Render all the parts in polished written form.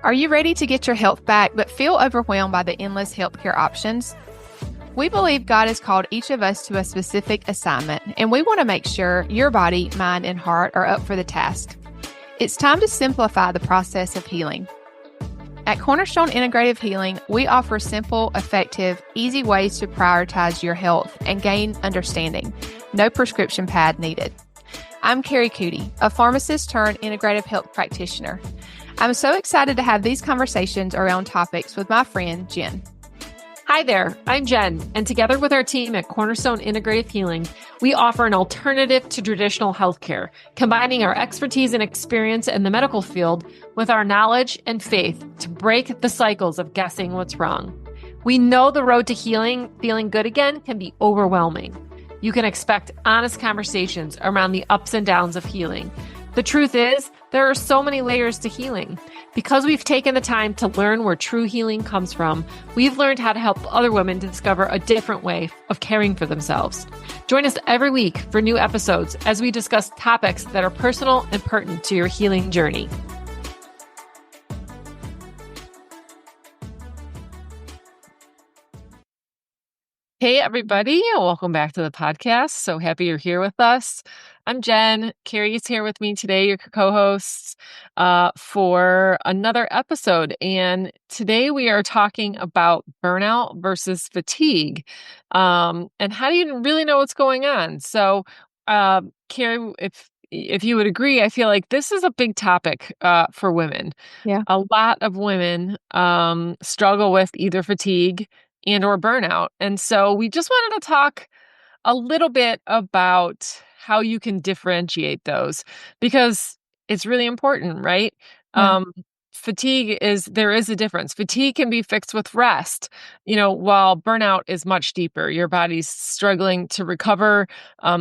Are you ready to get your health back but feel overwhelmed by the endless healthcare options? We believe God has called each of us to a specific assignment, and we want to make sure your body, mind, and heart are up for the task. It's time to simplify the process of healing. At Cornerstone Integrative Healing, we offer simple, effective, easy ways to prioritize your health and gain understanding. No prescription pad needed. I'm Kari Coody, a pharmacist turned integrative health practitioner. I'm so excited to have these conversations around topics with my friend, Jenn. Hi there, I'm Jenn, and together with our team at Cornerstone Integrative Healing, we offer an alternative to traditional healthcare, combining our expertise and experience in the medical field with our knowledge and faith to break the cycles of guessing what's wrong. We know the road to healing, feeling good again, can be overwhelming. You can expect honest conversations around the ups and downs of healing. The truth is, there are so many layers to healing. Because we've taken the time to learn where true healing comes from, we've learned how to help other women to discover a different way of caring for themselves. Join us every week for new episodes as we discuss topics that are personal and pertinent to your healing journey. Hey, everybody. Welcome back to the podcast. So happy you're here with us. I'm Jenn. Kari is here with me today, your co-hosts, for another episode. And today we are talking about burnout versus fatigue. And how do you really know what's going on? So, Kari, if you would agree, I feel like this is a big topic for women. Yeah. A lot of women struggle with either fatigue and or burnout. And so we just wanted to talk a little bit about how you can differentiate those, because it's really important, right? Yeah. There is a difference. Fatigue can be fixed with rest, while burnout is much deeper. Your body's struggling to recover,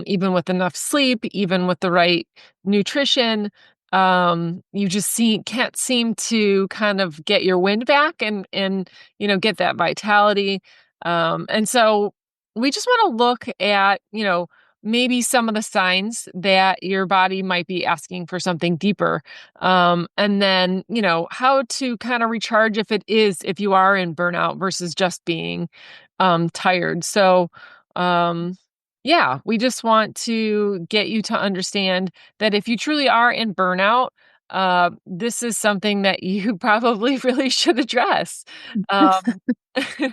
even with enough sleep, even with the right nutrition. You just can't seem to kind of get your wind back and get that vitality. And so we just want to look at, maybe some of the signs that your body might be asking for something deeper. And then, how to kind of recharge if you are in burnout versus just being tired. So, yeah, we just want to get you to understand that if you truly are in burnout, this is something that you probably really should address.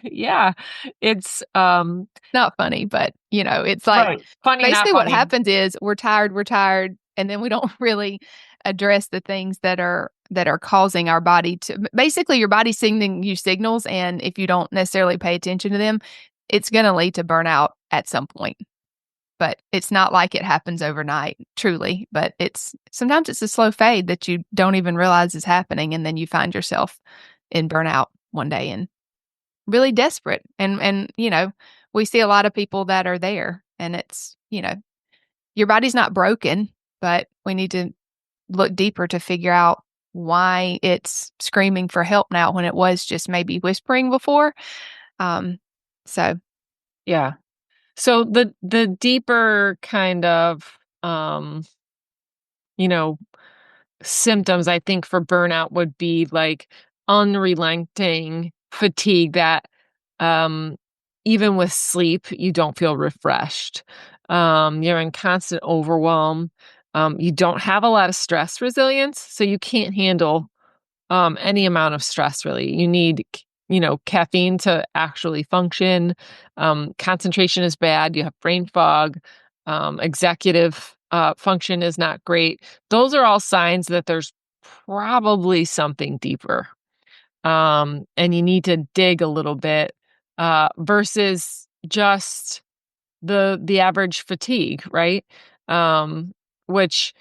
Yeah, it's Not funny, but it's like right. Funny, basically not what funny. happens is we're tired, and then we don't really address the things that are causing our body to, basically your body's sending you signals, and if you don't necessarily pay attention to them, it's going to lead to burnout at some point. But it's not like it happens overnight, truly, but sometimes it's a slow fade that you don't even realize is happening, and then you find yourself in burnout one day and really desperate. And we see a lot of people that are there, and it's, your body's not broken, but we need to look deeper to figure out why it's screaming for help now when it was just maybe whispering before. So Yeah. So the deeper kind of symptoms, I think, for burnout would be like unrelenting fatigue that even with sleep you don't feel refreshed. You're in constant overwhelm. You don't have a lot of stress resilience, so you can't handle any amount of stress, really. You need caffeine to actually function. Concentration is bad. You have brain fog. Executive function is not great. Those are all signs that there's probably something deeper. And you need to dig a little bit versus just the average fatigue, right? Which,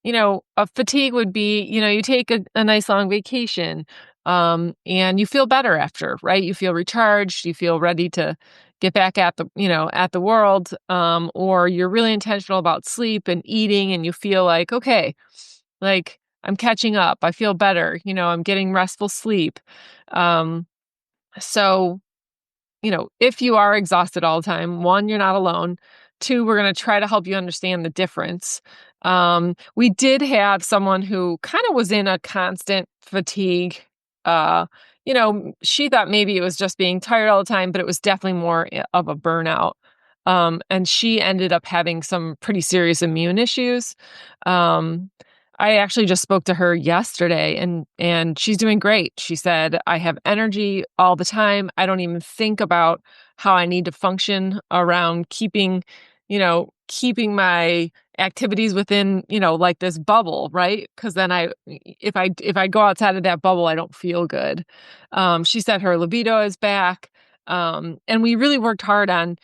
a fatigue would be, you take a nice long vacation, and you feel better after, right? You feel recharged, you feel ready to get back at the world, or you're really intentional about sleep and eating, and you feel like, okay, like I'm catching up, I feel better, I'm getting restful sleep. So, if you are exhausted all the time, one, you're not alone. Two, we're going to try to help you understand the difference. We did have someone who kind of was in a constant fatigue. She thought maybe it was just being tired all the time, but it was definitely more of a burnout. And she ended up having some pretty serious immune issues. Um, I actually just spoke to her yesterday and she's doing great. She said, "I have energy all the time. I don't even think about how I need to function around keeping my activities within, like this bubble, right? Because then if I go outside of that bubble, I don't feel good." She said her libido is back. And we really worked hard on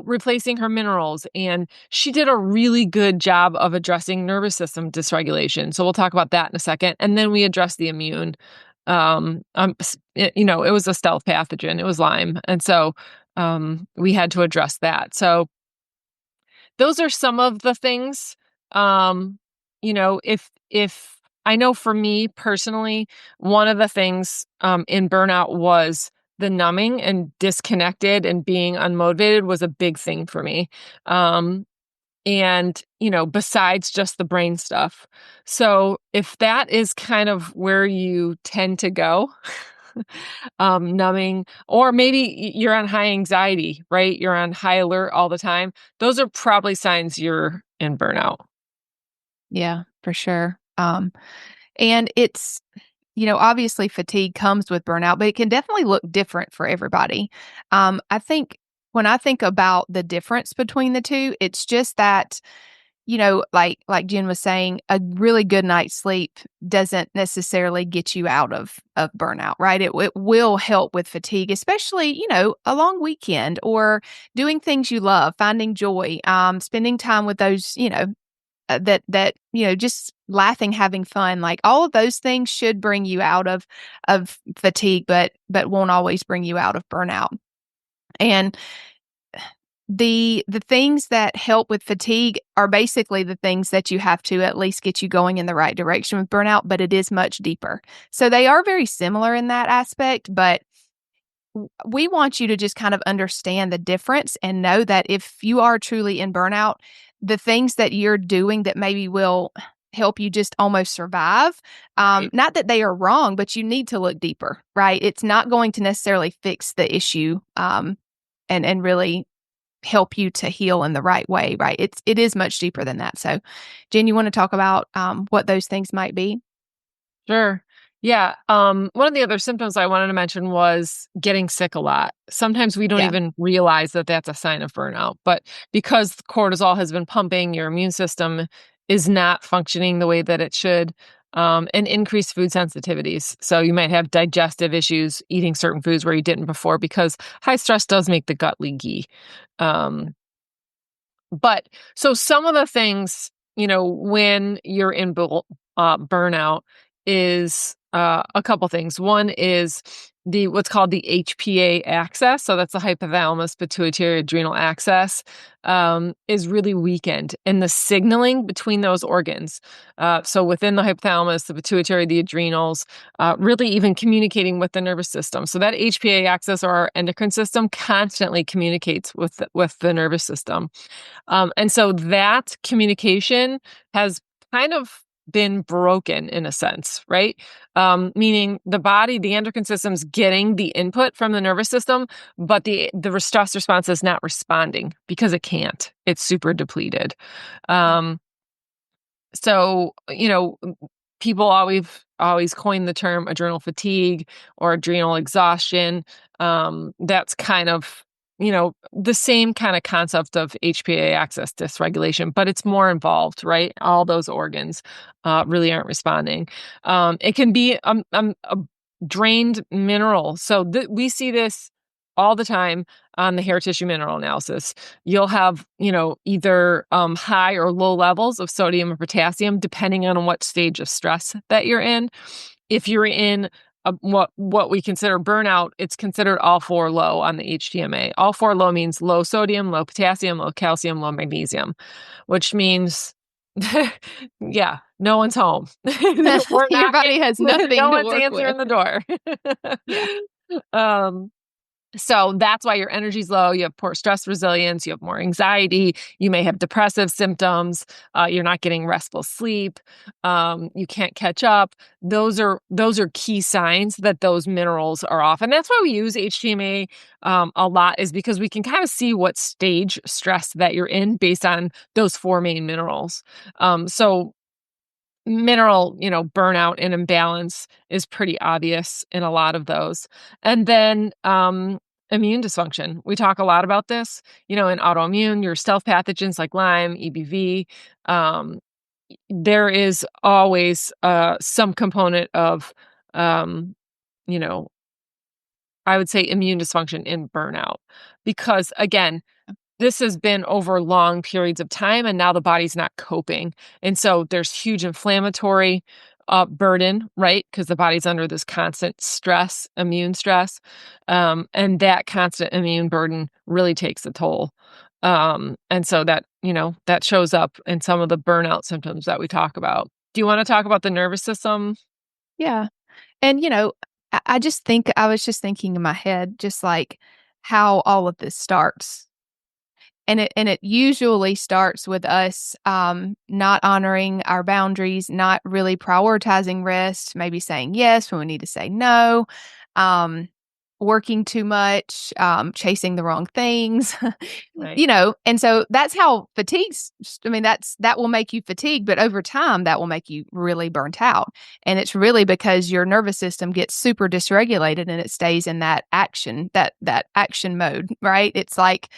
replacing her minerals. And she did a really good job of addressing nervous system dysregulation. So we'll talk about that in a second. And then we addressed the immune. It was a stealth pathogen. It was Lyme. And so we had to address that. So those are some of the things. If I know for me personally, one of the things in burnout was the numbing and disconnected and being unmotivated was a big thing for me. And besides just the brain stuff. So if that is kind of where you tend to go, numbing, or maybe you're on high anxiety, right? You're on high alert all the time. Those are probably signs you're in burnout. Yeah, for sure. And it's, obviously fatigue comes with burnout, but it can definitely look different for everybody. I think when I think about the difference between the two, it's just that, like Jen was saying, a really good night's sleep doesn't necessarily get you out of burnout, right? It will help with fatigue, especially, a long weekend or doing things you love, finding joy, spending time with those, just laughing, having fun, like all of those things should bring you out of fatigue, but won't always bring you out of burnout. And the things that help with fatigue are basically the things that you have to at least get you going in the right direction with burnout, but it is much deeper. So they are very similar in that aspect, but we want you to just kind of understand the difference and know that if you are truly in burnout, the things that you're doing that maybe will help you just almost survive, Right. not that they are wrong, but you need to look deeper, right? It's not going to necessarily fix the issue, and really help you to heal in the right way, right? It is much deeper than that. So, Jen, you want to talk about what those things might be? Sure. Yeah. One of the other symptoms I wanted to mention was getting sick a lot. Sometimes we don't Yeah. even realize that that's a sign of burnout, but because cortisol has been pumping, your immune system is not functioning the way that it should, and increased food sensitivities. So you might have digestive issues eating certain foods where you didn't before because high stress does make the gut leaky. Um, but so some of the things, when you're in burnout is a couple things. One is the what's called the HPA axis. So that's the hypothalamus pituitary adrenal axis, is really weakened, and the signaling between those organs. So within the hypothalamus, the pituitary, the adrenals, really even communicating with the nervous system. So that HPA axis or our endocrine system constantly communicates with the nervous system. And so that communication has kind of been broken in a sense, right? Meaning the body, the endocrine system's getting the input from the nervous system, but the stress response is not responding because it can't. It's super depleted. Um, so, people always coin the term adrenal fatigue or adrenal exhaustion. That's kind of, the same kind of concept of HPA axis dysregulation, but it's more involved, right? All those organs really aren't responding. It can be a drained mineral. So we see this all the time on the hair tissue mineral analysis. You'll have, either high or low levels of sodium or potassium, depending on what stage of stress that you're in. If you're in what we consider burnout, it's considered all four low on the HTMA. All four low means low sodium, low potassium, low calcium, low magnesium, which means, yeah, no one's home. We're Your knocking. body has No nothing to one's work with. answering the door. Yeah. Um, So that's why your energy's low. You have poor stress resilience. You have more anxiety. You may have depressive symptoms. You're not getting restful sleep. You can't catch up. Those are key signs that those minerals are off. And that's why we use HTMA a lot, is because we can kind of see what stage stress that you're in based on those 4 main minerals. So mineral, burnout and imbalance is pretty obvious in a lot of those. And then immune dysfunction. We talk a lot about this, in autoimmune, your stealth pathogens like Lyme, EBV. Um, there is always some component of, um, you know, I would say immune dysfunction in burnout because, again, this has been over long periods of time, and now the body's not coping. And so there's huge inflammatory burden, right? Because the body's under this constant stress, immune stress. And that constant immune burden really takes a toll. And so that shows up in some of the burnout symptoms that we talk about. Do you want to talk about the nervous system? Yeah. And, I was just thinking in my head, just like how all of this starts. And it usually starts with us not honoring our boundaries, not really prioritizing rest, maybe saying yes when we need to say no, um, working too much, chasing the wrong things, Right. And so that's how I mean, that will make you fatigued, but over time that will make you really burnt out. And it's really because your nervous system gets super dysregulated and it stays in that action mode, right? It's like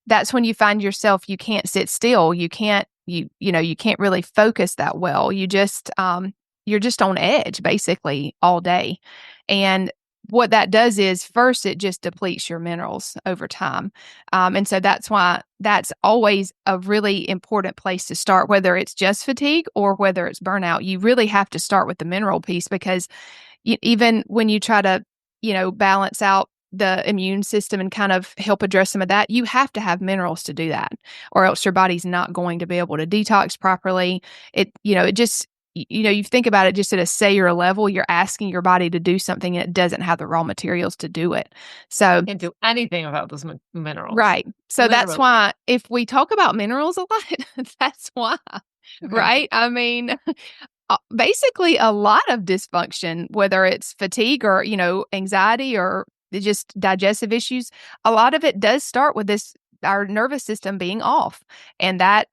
that's when you find yourself, you can't sit still. You can't really focus that well. You're just on edge basically all day. And what that does is first, it just depletes your minerals over time. And so that's why that's always a really important place to start, whether it's just fatigue or whether it's burnout. You really have to start with the mineral piece because even when you try to, balance out the immune system and kind of help address some of that, you have to have minerals to do that, or else your body's not going to be able to detox properly. It just, you think about it just at a cellular level, you're asking your body to do something and it doesn't have the raw materials to do it. So, Can't do anything about those minerals. right. So that's Literally. why if we talk about minerals a lot, that's why, Okay. right? I mean, basically a lot of dysfunction, whether it's fatigue or, anxiety or just digestive issues, a lot of it does start with our nervous system being off. And that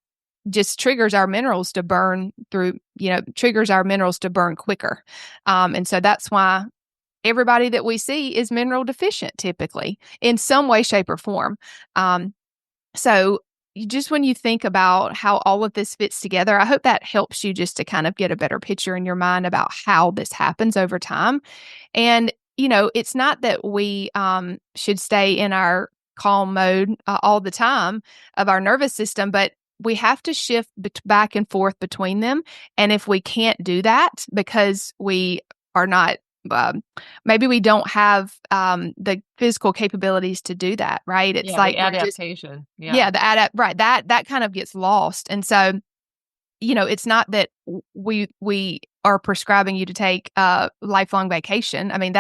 just triggers our minerals to burn triggers our minerals to burn quicker. And so that's why everybody that we see is mineral deficient typically in some way, shape, or form. So just when you think about how all of this fits together, I hope that helps you just to kind of get a better picture in your mind about how this happens over time. And, it's not that we should stay in our calm mode all the time of our nervous system, but we have to shift back and forth between them. And if we can't do that because we are not, um, maybe we don't have the physical capabilities to do that, right? It's Yeah, the like we're just, adaptation. Yeah. yeah, right. That kind of gets lost. And so, it's not that we are prescribing you to take a lifelong vacation. I mean,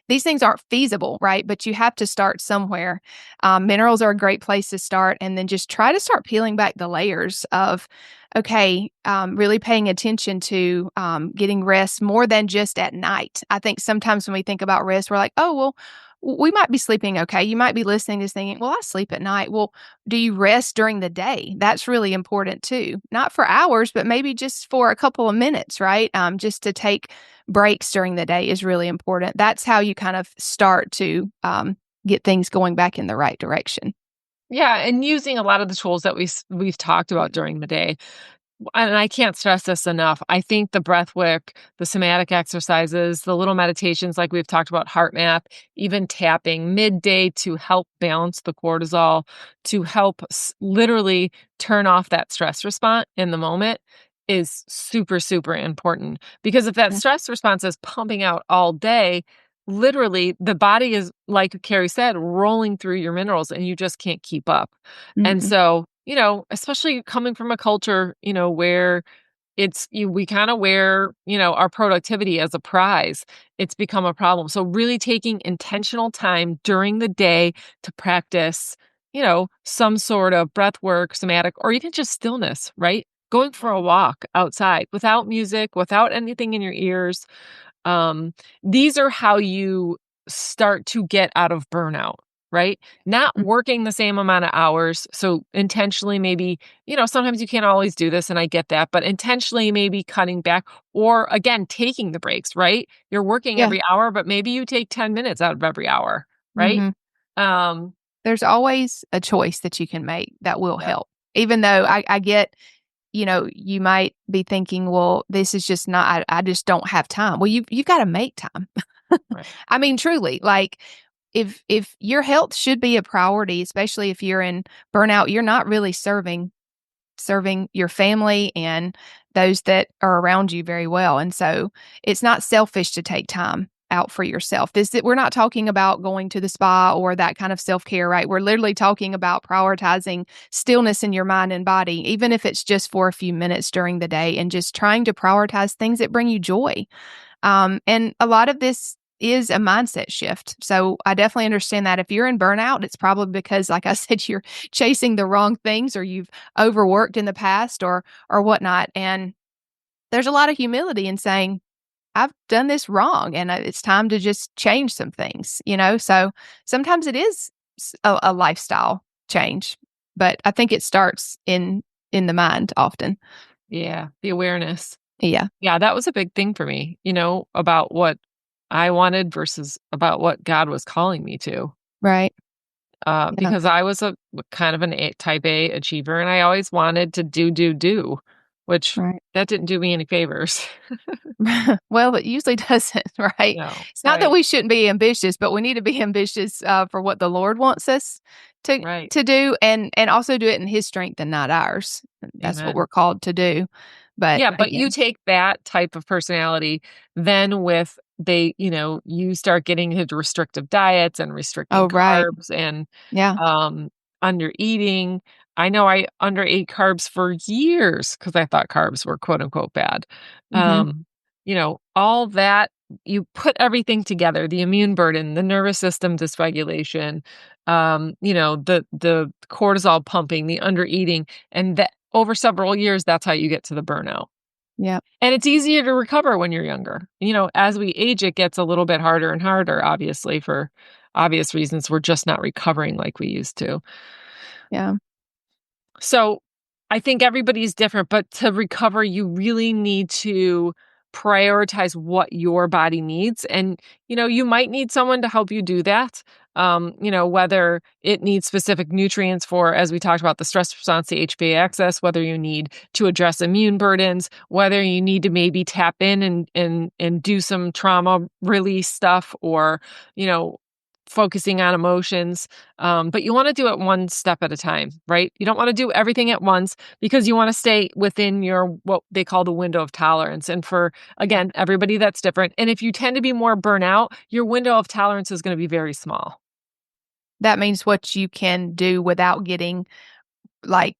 these things aren't feasible, right? But you have to start somewhere. Minerals are a great place to start, and then just try to start peeling back the layers of, okay, really paying attention to getting rest more than just at night. I think sometimes when we think about rest, we're like, oh, well, we might be sleeping okay. You might be listening to this thinking, well, I sleep at night. Well, do you rest during the day? That's really important too. Not for hours, but maybe just for a couple of minutes, right? Just to take breaks during the day is really important. That's how you kind of start to get things going back in the right direction. Yeah, and using a lot of the tools that we've talked about during the day. And I can't stress this enough. I think the breath work, the somatic exercises, the little meditations like we've talked about, heart math, even tapping midday to help balance the cortisol, to help literally turn off that stress response in the moment is super, super important. Because if that Yeah. stress response is pumping out all day, literally the body is, like Kari said, rolling through your minerals and you just can't keep up. And Mm-mm. so, especially coming from a culture, where we kind of wear, our productivity as a prize. It's become a problem. So really taking intentional time during the day to practice, some sort of breath work, somatic, or even just stillness, right? Going for a walk outside without music, without anything in your ears. Um, these are how you start to get out of burnout, right? Not Mm. working the same amount of hours. So intentionally, maybe, sometimes you can't always do this, and I get that, but intentionally, maybe cutting back or again, taking the breaks, right? You're working Yeah. every hour, but maybe you take 10 minutes out of every hour, right? Mhm. Um, There's always a choice that you can make that will yep, help. Even though I get, you might be thinking, "Well, this is just not I just don't have time." Well, you've gotta make time. right. I mean, truly, like, if your health should be a priority, especially if you're in burnout, you're not really serving your family and those that are around you very well. And so it's not selfish to take time out for yourself. We're not talking about going to the spa or that kind of self-care, right? We're literally talking about prioritizing stillness in your mind and body, even if it's just for a few minutes during the day, and just trying to prioritize things that bring you joy. And a lot of this is a mindset shift. So I definitely understand that if you're in burnout, it's probably because, like I said, you're chasing the wrong things, or you've overworked in the past, or whatnot. And there's a lot of humility in saying, I've done this wrong, and it's time to just change some things. So sometimes it is a lifestyle change, but I think it starts in the mind often. Yeah, the awareness. Yeah. Yeah, that was a big thing for me, about what I wanted versus about what God was calling me to. Right. Yeah. Because I was a kind of an type A achiever, and I always wanted to do, which Right. that didn't do me any favors. Well, it usually doesn't, right? No, It's not that right, we shouldn't be ambitious, but we need to be ambitious, for what the Lord wants us to right. to do, and also do it in His strength and not ours. That's what Amen. we're called to do. But Yeah, but you again. take that type of personality, then with you start getting into restrictive diets and restricting Oh, right. carbs and Yeah. um under eating. I know I underate carbs for years because I thought carbs were quote unquote bad. Mhm. All that you put everything together, the immune burden, the nervous system dysregulation, the cortisol pumping, the under eating, and that over several years, that's how you get to the burnout. Yep. And it's easier to recover when you're younger. As we age, it gets a little bit harder and harder, obviously, for obvious reasons. We're just not recovering like we used to. Yeah. So I think everybody's different, but to recover, you really need to prioritize what your body needs. And, you might need someone to help you do that. Whether it needs specific nutrients for, as we talked about, the stress response, the HPA excess, whether you need to address immune burdens, whether you need to maybe tap in and do some trauma release stuff, or, you know, focusing on emotions. But you want to do it one step at a time, right? You don't want to do everything at once because you want to stay within your what they call the window of tolerance. And for Yeah. again, everybody that's different. And if you tend to be more burnout, your window of tolerance is going to be very small. That means what you can do without getting, like,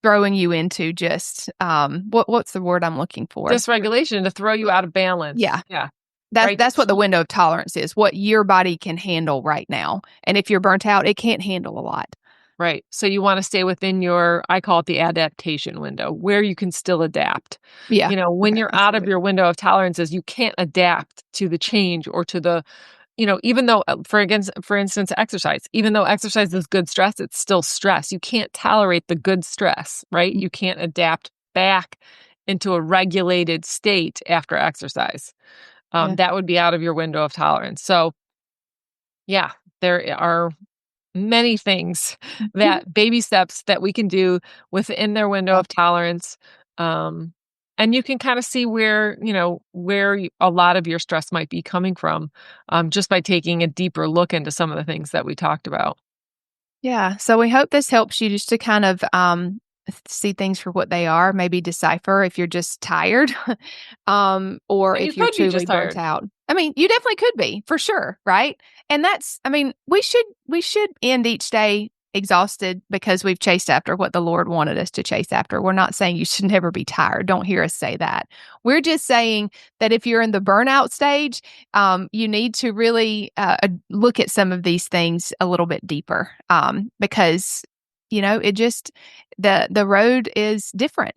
throwing you into just, what's the word I'm looking for? Dysregulation to throw you out of balance. Yeah. Yeah. That's Right. that's what the window of tolerance is, what your body can handle right now. And if you're burnt out, it can't handle a lot. Right. So you want to stay within your, I call it the adaptation window, where you can still adapt. Yeah. When Okay, you're that's out of good. your window of tolerances, you can't adapt to the change or to the, even though, for instance, exercise, even though exercise is good stress, it's still stress. You can't tolerate the good stress, right? Mm, You can't adapt back into a regulated state after exercise. yeah. That would be out of your window of tolerance. So, yeah, there are many things Mhm. that baby steps that we can do within their window Yeah. of tolerance. Um, and you can kind of see where, a lot of your stress might be coming from, just by taking a deeper look into some of the things that we talked about. Yeah, so we hope this helps you just to kind of, see things for what they are, maybe decipher if you're just tired, or And you if you're could be truly just burnt tired. out. I mean, you definitely could be, for sure, right? And that's I mean, we should end each day exhausted because we've chased after what the Lord wanted us to chase after. We're not saying you should never be tired. Don't hear us say that. We're just saying that if you're in the burnout stage, you need to really look at some of these things a little bit deeper, because it just the road is different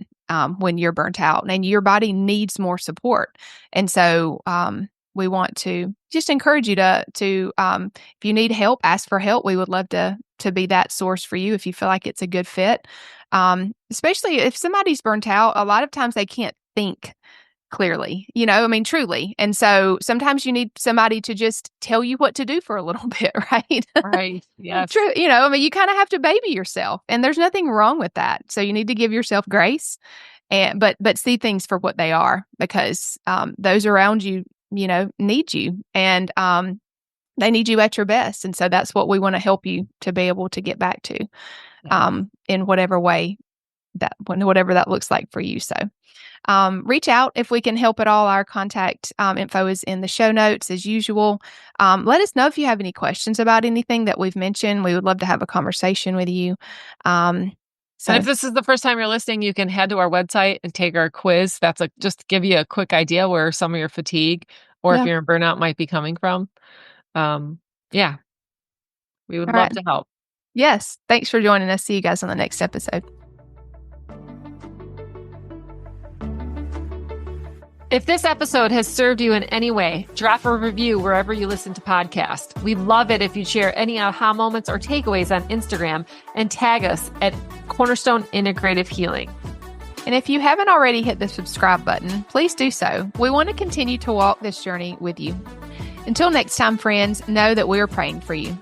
when you're burnt out and your body needs more support. And so we want to just encourage you to if you need help, ask for help. We would love to be that source for you if you feel like it's a good fit. Especially if somebody's burnt out, a lot of times they can't think clearly, truly. And so sometimes you need somebody to just tell you what to do for a little bit, right? Right. Yes. True. You kind of have to baby yourself, and there's nothing wrong with that. So you need to give yourself grace, but see things for what they are, because those around you, need you, and they need you at your best. And so that's what we want to help you to be able to get back to, in whatever way whatever that looks like for you. So reach out if we can help at all. Our contact info is in the show notes as usual. Let us know if you have any questions about anything that we've mentioned. We would love to have a conversation with you. And if this is the first time you're listening, you can head to our website and take our quiz. That's just to give you a quick idea where some of your fatigue or if you're in burnout might be coming from. We would love to help. Yes. Thanks for joining us. See you guys on the next episode. If this episode has served you in any way, drop a review wherever you listen to podcasts. We'd love it if you share any aha moments or takeaways on Instagram and tag us at Cornerstone Integrative Healing. And if you haven't already hit the subscribe button, please do so. We want to continue to walk this journey with you. Until next time, friends, know that we're praying for you.